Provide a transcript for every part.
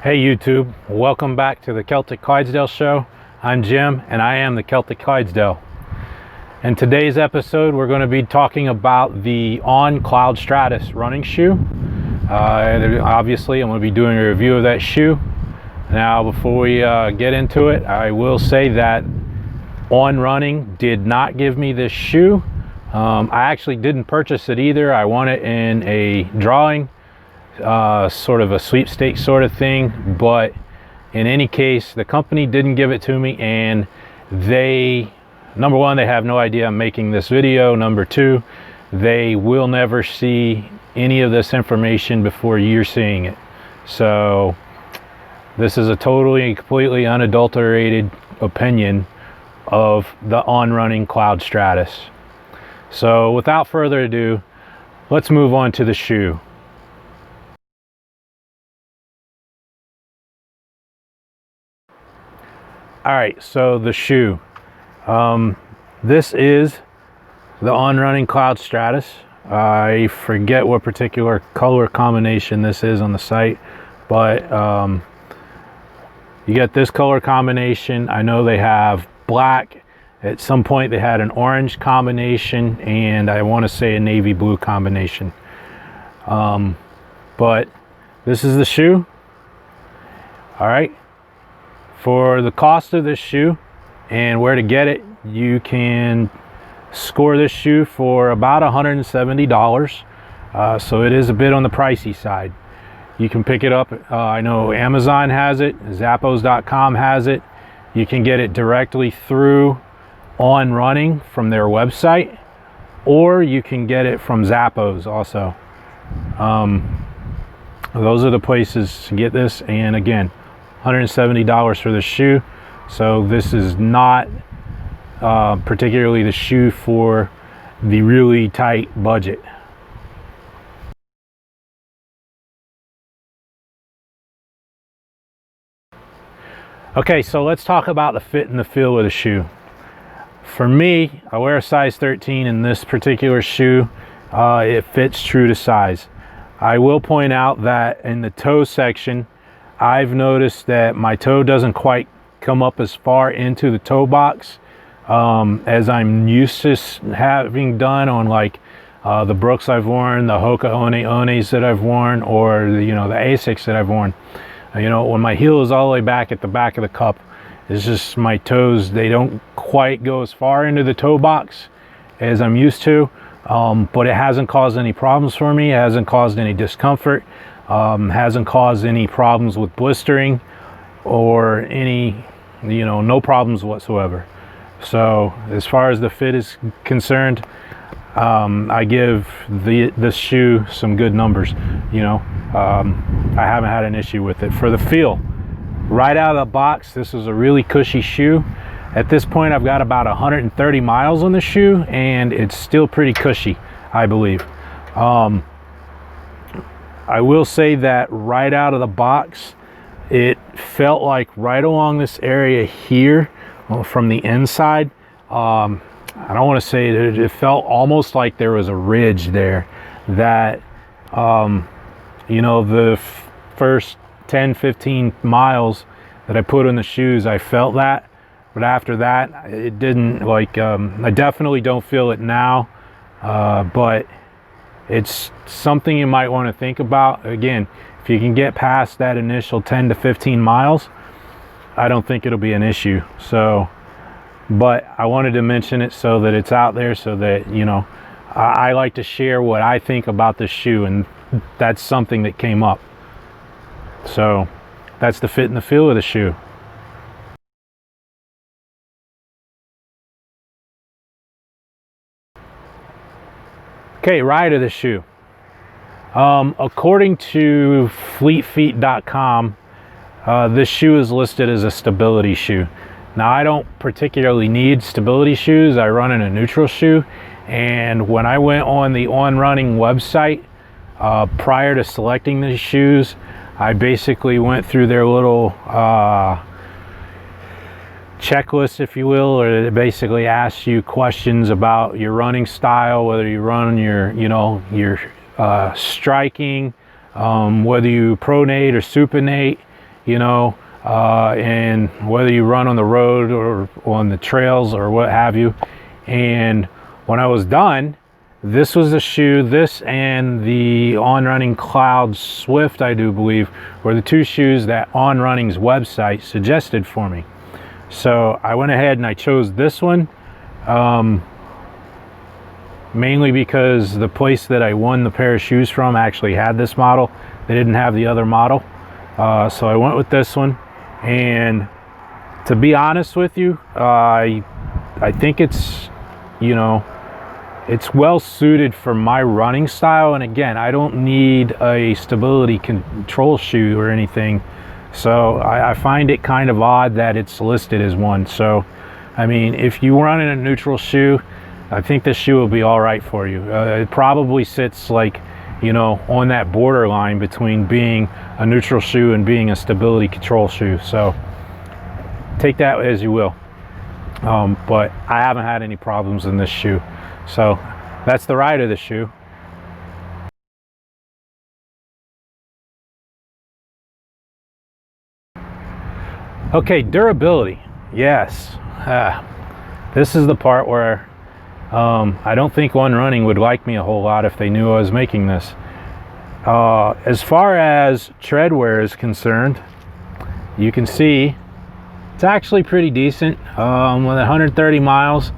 Hey YouTube, welcome back to the Celtic Clydesdale Show. I'm Jim and I am the Celtic Clydesdale. In today's episode we're going to be talking about the On Cloudstratus running shoe. Obviously I'm going to be doing a review of that shoe. Now before we get into it, I will say that On Running did not give me this shoe. I actually didn't purchase it either. I won it in a drawing. Sort of a sweepstakes sort of thing, but in any case the company didn't give it to me, and they, number one, they have no idea I'm making this video. Number two, they will never see any of this information before you're seeing it. So this is a totally and completely unadulterated opinion of the On Running Cloudstratus. So without further ado, let's move on to the shoe. All right, so the shoe. This is the On Running Cloudstratus. I forget what particular color combination this is on the site, but you get this color combination. I know they have black. At some point they had an orange combination, and I want to say a navy blue combination. But this is the shoe. All right. For the cost of this shoe and where to get it, you can score this shoe for about $170. So it is a bit on the pricey side. You can pick it up. I know Amazon has it, Zappos.com has it. You can get it directly through On Running from their website, or you can get it from Zappos also. Those are the places to get this, and again, $170 for the shoe. So this is not particularly the shoe for the really tight budget. Okay, so let's talk about the fit and the feel of the shoe. For me, I wear a size 13 in this particular shoe. It fits true to size. I will point out that in the toe section, I've noticed that my toe doesn't quite come up as far into the toe box as I'm used to having done on like the Brooks I've worn, the Hoka Ones that I've worn, or the Asics that I've worn. When my heel is all the way back at the back of the cup, it's just my toes, they don't quite go as far into the toe box as I'm used to, but it hasn't caused any problems for me. It hasn't caused any discomfort. Hasn't caused any problems with blistering or any, no problems whatsoever. So as far as the fit is concerned, I give this shoe some good numbers. I haven't had an issue with it. For the feel, right out of the box, this is a really cushy shoe. At this point, I've got about 130 miles on the shoe, and it's still pretty cushy, I believe. I will say that right out of the box, it felt like right along this area here, from the inside, I don't want to say that it felt almost like there was a ridge there that, the first 10-15 miles that I put on the shoes, I felt that, but after that, it didn't. I definitely don't feel it now, but it's something you might want to think about. Again, if you can get past that initial 10 to 15 miles, I don't think it'll be an issue. So, but I wanted to mention it so that it's out there, so that, I like to share what I think about this shoe, and that's something that came up. So that's the fit and the feel of the shoe. Okay, ride of the shoe. According to fleetfeet.com, this shoe is listed as a stability shoe. Now, I don't particularly need stability shoes. I run in a neutral shoe, and when I went on the On Running website prior to selecting these shoes, I basically went through their little checklist, if you will, or it basically asks you questions about your running style, whether you run your striking, whether you pronate or supinate, you know, and whether you run on the road or on the trails or what have you. And when I was done, this was the shoe, this and the On Running Cloud Swift, I do believe, were the two shoes that On Running's website suggested for me. So I went ahead and I chose this one, mainly because the place that I won the pair of shoes from actually had this model. They didn't have the other model. So I went with this one. And to be honest with you, I think it's, you know, it's well suited for my running style. And again, I don't need a stability control shoe or anything. So I find it kind of odd that it's listed as one. So, I mean, if you run in a neutral shoe, I think this shoe will be all right for you. It probably sits like, you know, on that borderline between being a neutral shoe and being a stability control shoe. So take that as you will. But I haven't had any problems in this shoe. So that's the ride of the shoe. Okay, durability. Yes. This is the part where I don't think On Running would like me a whole lot if they knew I was making this. As far as tread wear is concerned, you can see it's actually pretty decent. With 130 miles,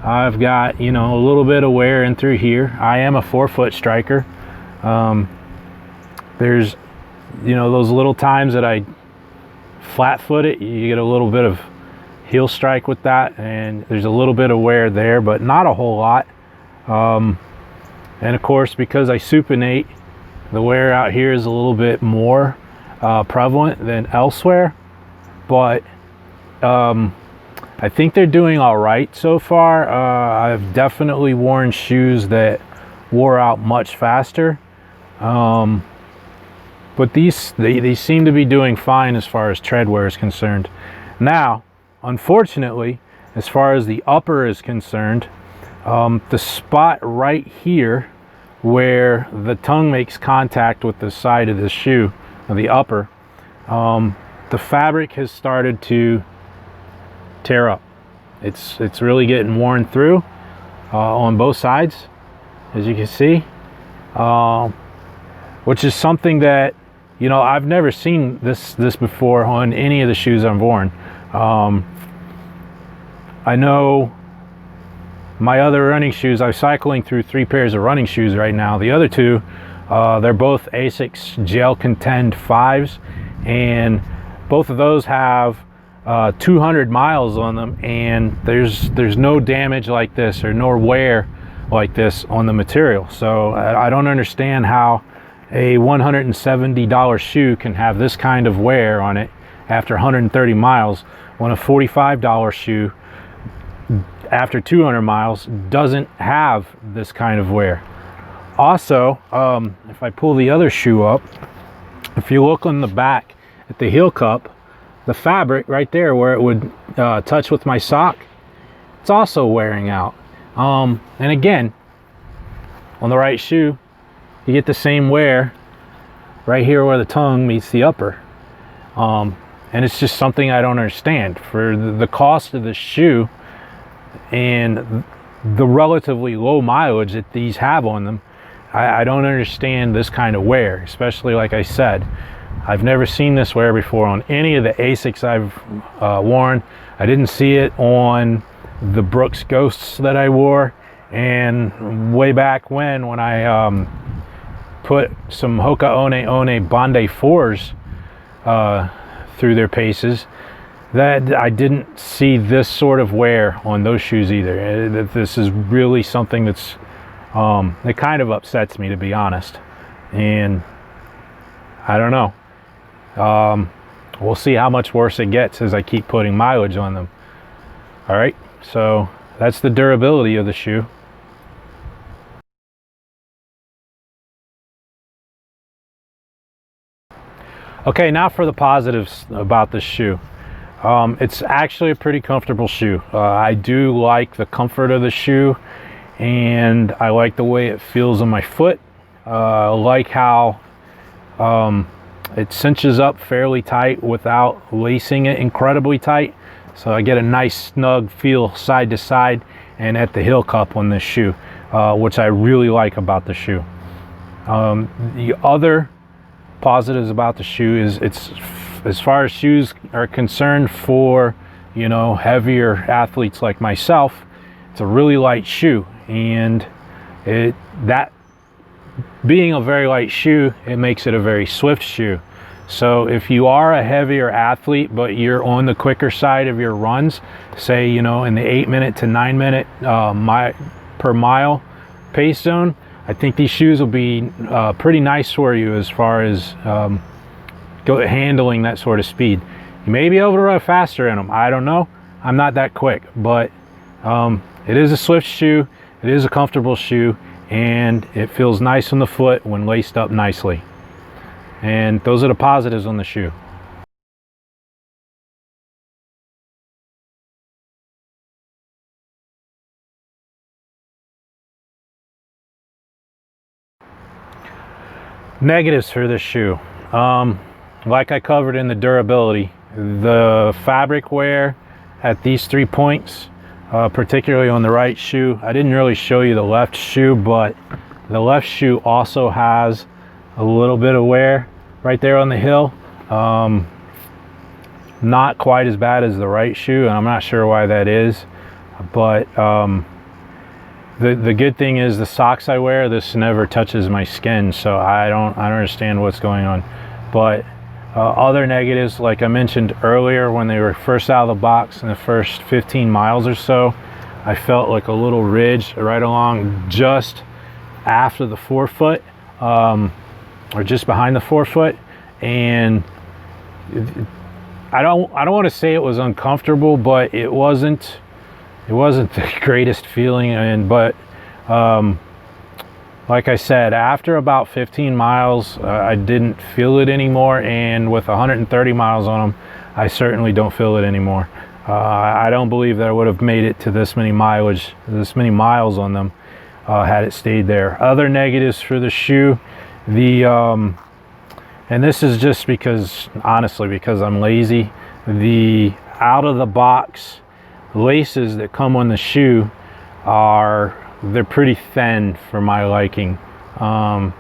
I've got, you know, a little bit of wear in through here. I am a 4-foot striker. There's, you know, those little times that I flat foot it, you get a little bit of heel strike with that, and there's a little bit of wear there, but not a whole lot. And of course, because I supinate, the wear out here is a little bit more prevalent than elsewhere, but I think they're doing all right so far. I've definitely worn shoes that wore out much faster, but these they seem to be doing fine as far as tread wear is concerned. Now, unfortunately, as far as the upper is concerned, the spot right here where the tongue makes contact with the side of the shoe, or the upper, the fabric has started to tear up. It's really getting worn through on both sides, as you can see, which is something that, you know, I've never seen this before on any of the shoes I've worn. I know my other running shoes, I'm cycling through 3 pairs of running shoes right now. The other 2, they're both Asics Gel Contend 5s, and both of those have 200 miles on them, and there's no damage like this or no wear like this on the material. So I don't understand how a $170 shoe can have this kind of wear on it after 130 miles when a $45 shoe after 200 miles doesn't have this kind of wear. Also, if I pull the other shoe up, if you look on the back at the heel cup, the fabric right there where it would touch with my sock, it's also wearing out. And again, on the right shoe, you get the same wear right here where the tongue meets the upper. And it's just something I don't understand. For the cost of the shoe and the relatively low mileage that these have on them, I don't understand this kind of wear, especially, like I said, I've never seen this wear before on any of the Asics I've worn. I didn't see it on the Brooks Ghosts that I wore, and way back when I put some Hoka One Bondi 4s through their paces, that I didn't see this sort of wear on those shoes either. This is really something that's it kind of upsets me, to be honest, and I don't know. We'll see how much worse it gets as I keep putting mileage on them. All right, so that's the durability of the shoe. Okay, now for the positives about this shoe. It's actually a pretty comfortable shoe. I do like the comfort of the shoe, and I like the way it feels on my foot. I like how It cinches up fairly tight without lacing it incredibly tight. So I get a nice snug feel side to side and at the heel cup on this shoe, which I really like about the shoe. The other positives about the shoe is it's, as far as shoes are concerned for, you know, heavier athletes like myself, it's a really light shoe. And that being a very light shoe, it makes it a very swift shoe. So if you are a heavier athlete, but you're on the quicker side of your runs, say, you know, in the 8-minute to 9-minute per mile pace zone, I think these shoes will be pretty nice for you as far as handling that sort of speed. You may be able to run faster in them. I don't know. I'm not that quick, but it is a swift shoe. It is a comfortable shoe, and it feels nice on the foot when laced up nicely. And those are the positives on the shoe. Negatives for this shoe. Like I covered in the durability, the fabric wear at these 3 points, particularly on the right shoe. I didn't really show you the left shoe, but the left shoe also has a little bit of wear right there on the heel. Not quite as bad as the right shoe, and I'm not sure why that is, but the good thing is the socks I wear, this never touches my skin, so I don't understand what's going on. But other negatives, like I mentioned earlier, when they were first out of the box in the first 15 miles or so, I felt like a little ridge right along just after the forefoot, or just behind the forefoot, and I don't want to say it was uncomfortable, but it wasn't the greatest feeling. But like I said, after about 15 miles, I didn't feel it anymore, and with 130 miles on them, I certainly don't feel it anymore. I don't believe that I would have made it to this many miles on them had it stayed there. Other negatives for the shoe, and this is just because, honestly, because I'm lazy, the out of the box laces that come on the shoe they're pretty thin for my liking. And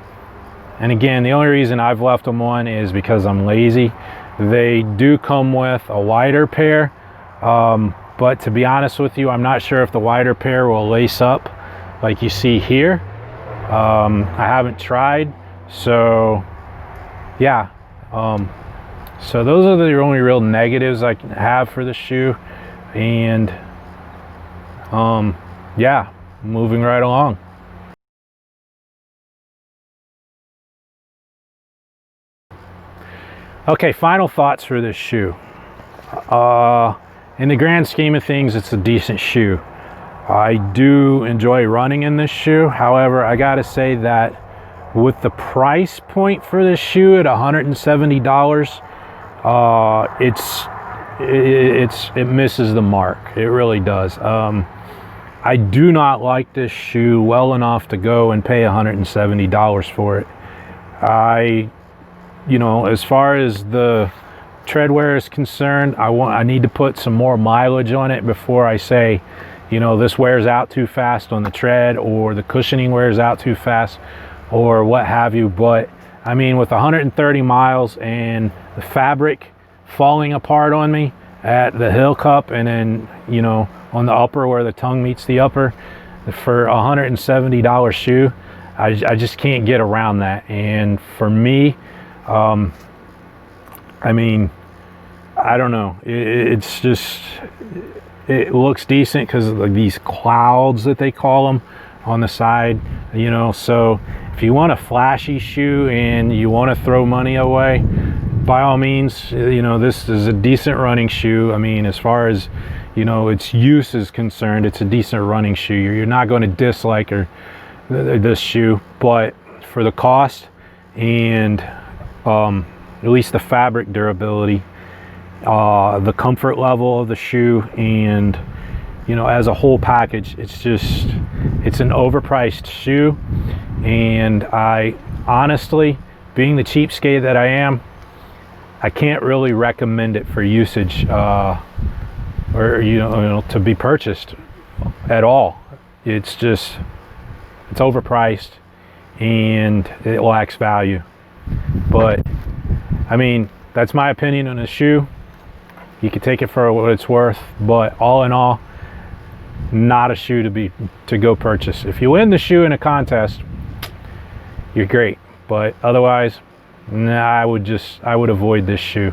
again, the only reason I've left them on is because I'm lazy. They do come with a wider pair, but to be honest with you, I'm not sure if the wider pair will lace up like you see here. I haven't tried, so yeah. So those are the only real negatives I can have for the shoe, and yeah, moving right along. Okay, final thoughts for this shoe. In the grand scheme of things, it's a decent shoe. I do enjoy running in this shoe. However, I gotta say that with the price point for this shoe at $170, it misses the mark. It really does. I do not like this shoe well enough to go and pay $170 for it. You know, as far as the tread wear is concerned, I need to put some more mileage on it before I say, you know, this wears out too fast on the tread, or the cushioning wears out too fast, or what have you. But I mean, with 130 miles and the fabric falling apart on me at the heel cup, and then, you know, on the upper where the tongue meets the upper, for a $170 shoe, I just can't get around that. And for me, I mean, I don't know, it's just, it looks decent because of like these clouds that they call them on the side, you know. So if you want a flashy shoe and you want to throw money away, by all means, you know, this is a decent running shoe. I mean, as far as, you know, its use is concerned, it's a decent running shoe. You're not going to dislike this shoe, but for the cost and at least the fabric durability, the comfort level of the shoe, and, you know, as a whole package, it's an overpriced shoe. And I honestly, being the cheapskate that I am, I can't really recommend it for usage or to be purchased at all. It's overpriced and it lacks value. But I mean, that's my opinion on the shoe. You can take it for what it's worth, but all in all, not a shoe to go purchase. If you win the shoe in a contest, you're great, but otherwise, nah, I would avoid this shoe.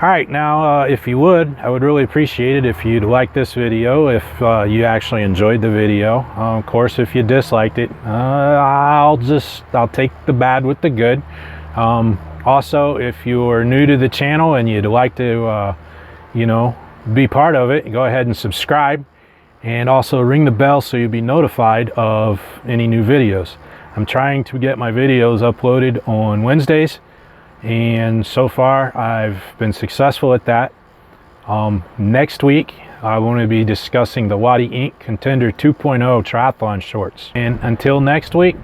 All right, now if you would, I would really appreciate it if you'd like this video, if you actually enjoyed the video. Of course, if you disliked it, I'll take the bad with the good. Also, if you're new to the channel and you'd like to be part of it, go ahead and subscribe, and also ring the bell so you'll be notified of any new videos. I'm trying to get my videos uploaded on Wednesdays, and so far I've been successful at that. Next week I want to be discussing the Wadi Inc. Contender 2.0 triathlon shorts. And until next week,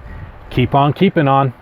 keep on keeping on.